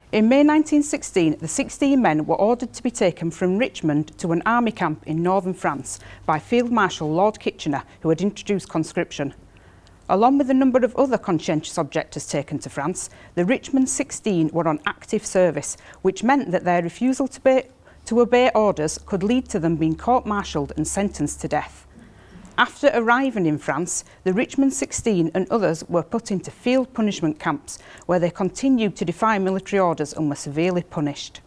In May 1916, the 16 men were ordered to be taken from Richmond to an army camp in northern France by Field Marshal Lord Kitchener, who had introduced conscription. Along with a number of other conscientious objectors taken to France, the Richmond 16 were on active service, which meant that their refusal to obey orders could lead to them being court-martialled and sentenced to death. After arriving in France, the Richmond 16 and others were put into field punishment camps, where they continued to defy military orders and were severely punished.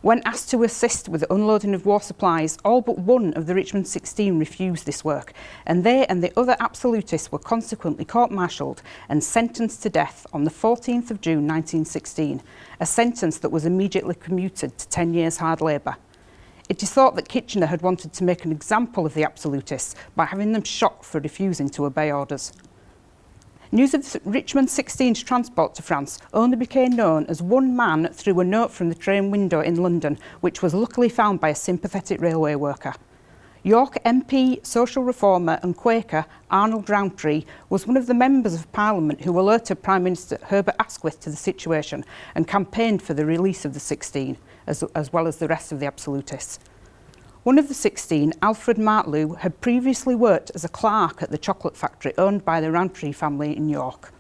When asked to assist with the unloading of war supplies, all but one of the Richmond 16 refused this work, and they and the other absolutists were consequently court-martialled and sentenced to death on the 14th of June 1916, a sentence that was immediately commuted to 10 years hard labour. It is thought that Kitchener had wanted to make an example of the absolutists by having them shot for refusing to obey orders. News of Richmond 16's transport to France only became known as one man threw a note from the train window in London, which was luckily found by a sympathetic railway worker. York MP, social reformer and Quaker Arnold Rowntree was one of the members of Parliament who alerted Prime Minister Herbert Asquith to the situation and campaigned for the release of the 16, as well as the rest of the absolutists. One of the 16, Alfred Martlew, had previously worked as a clerk at the chocolate factory owned by the Rowntree family in York.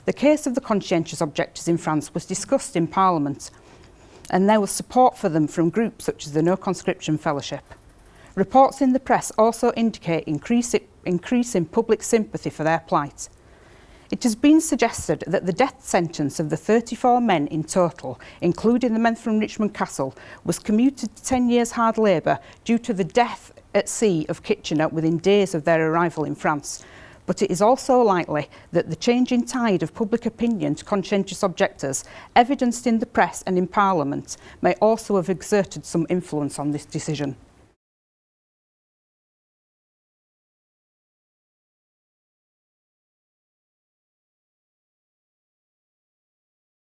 The case of the conscientious objectors in France was discussed in Parliament, and there was support for them from groups such as the No Conscription Fellowship. Reports in the press also indicate increase in public sympathy for their plight. It has been suggested that the death sentence of the 34 men in total, including the men from Richmond Castle, was commuted to 10 years hard labour due to the death at sea of Kitchener within days of their arrival in France. But it is also likely that the changing tide of public opinion to conscientious objectors, evidenced in the press and in Parliament, may also have exerted some influence on this decision.